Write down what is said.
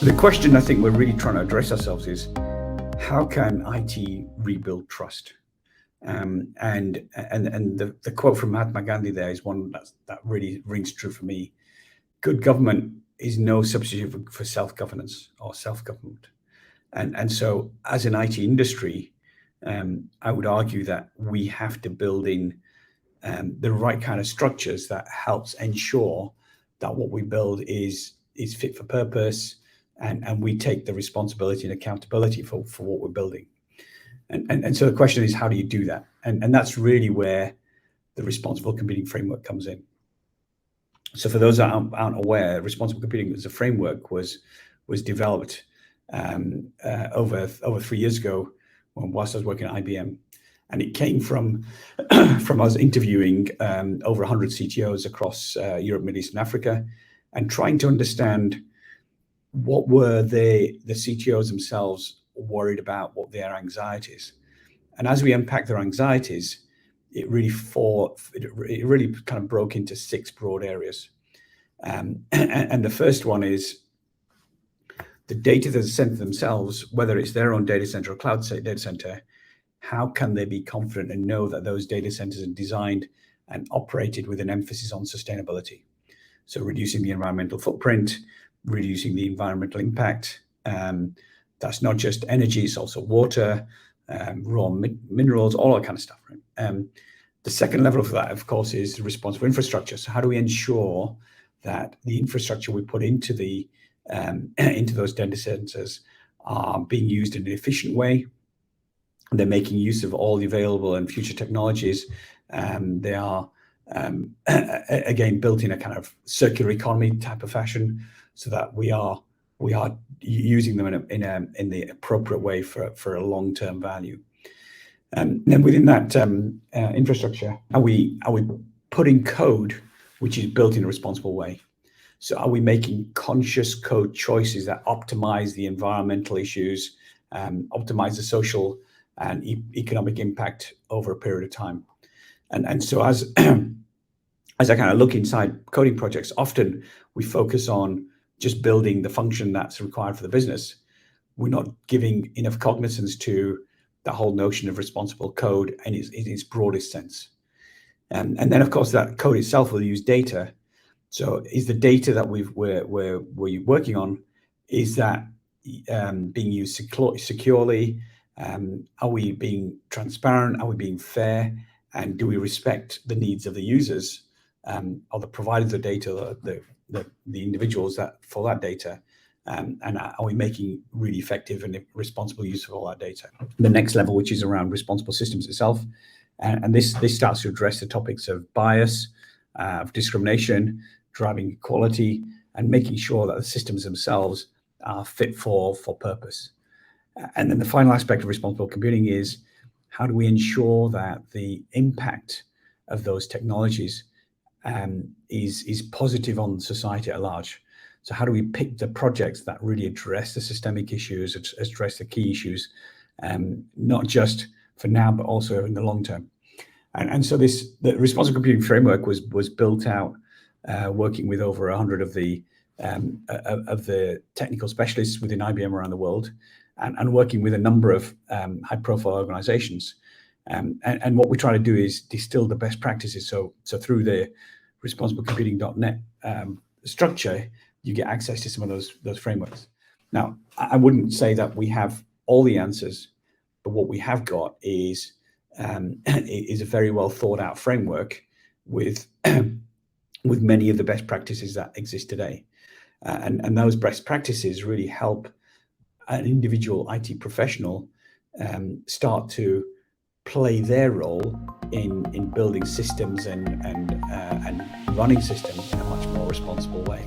The question I think we're really trying to address ourselves is, how can IT rebuild trust? And the quote from Mahatma Gandhi there is one that really rings true for me. Good government is no substitute for self-governance or self-government. And so as an IT industry, I would argue that we have to build in the right kind of structures that helps ensure that what we build is fit for purpose, and we take the responsibility and accountability for what we're building. And so the question is, how do you do that? And that's really where the responsible computing framework comes in. So for those that aren't aware, responsible computing as a framework was developed over 3 years ago whilst I was working at IBM. And it came from us interviewing over 100 CTOs across Europe, Middle East, and Africa, and trying to understand what were the CTOs themselves worried about, what their anxieties. And as we unpacked their anxieties, it really kind of broke into 6 broad areas. And the first one is the data that's sent to themselves, whether it's their own data center or cloud data center, how can they be confident and know that those data centers are designed and operated with an emphasis on sustainability? So reducing the environmental footprint, reducing the environmental impact. That's not just energy, it's also water, raw minerals, all that kind of stuff. Right? The second level of that, of course, is responsible infrastructure. So how do we ensure that the infrastructure we put into those data centers are being used in an efficient way? They're making use of all the available and future technologies. They are, again, built in a kind of circular economy type of fashion, so that we are using them in the appropriate way for a long-term value. And then within that infrastructure, are we putting code which is built in a responsible way? So are we making conscious code choices that optimize the environmental issues, optimize the social and economic impact over a period of time? And so as I kind of look inside coding projects, often we focus on just building the function that's required for the business. We're not giving enough cognizance to the whole notion of responsible code in its broadest sense. And then, of course, that code itself will use data. So is the data that we're working on, is that being used securely? Are we being transparent? Are we being fair? And do we respect the needs of the users, or the providers of data, the individuals that for that data? And are we making really effective and responsible use of all that data? The next level, which is around responsible systems itself, and this starts to address the topics of bias, of discrimination, driving equality, and making sure that the systems themselves are fit for purpose. And then the final aspect of responsible computing is, how do we ensure that the impact of those technologies is positive on society at large? So how do we pick the projects that really address the systemic issues, address the key issues, not just for now, but also in the long term? And so the responsible computing framework was built out working with over 100 of the technical specialists within IBM around the world, and working with a number of high-profile organizations. And what we try to do is distill the best practices. So through the responsiblecomputing.net structure, you get access to some of those frameworks. Now, I wouldn't say that we have all the answers, but what we have got is a very well thought out framework with many of the best practices that exist today. And those best practices really help an individual IT professional start to play their role in building systems and running systems in a much more responsible way.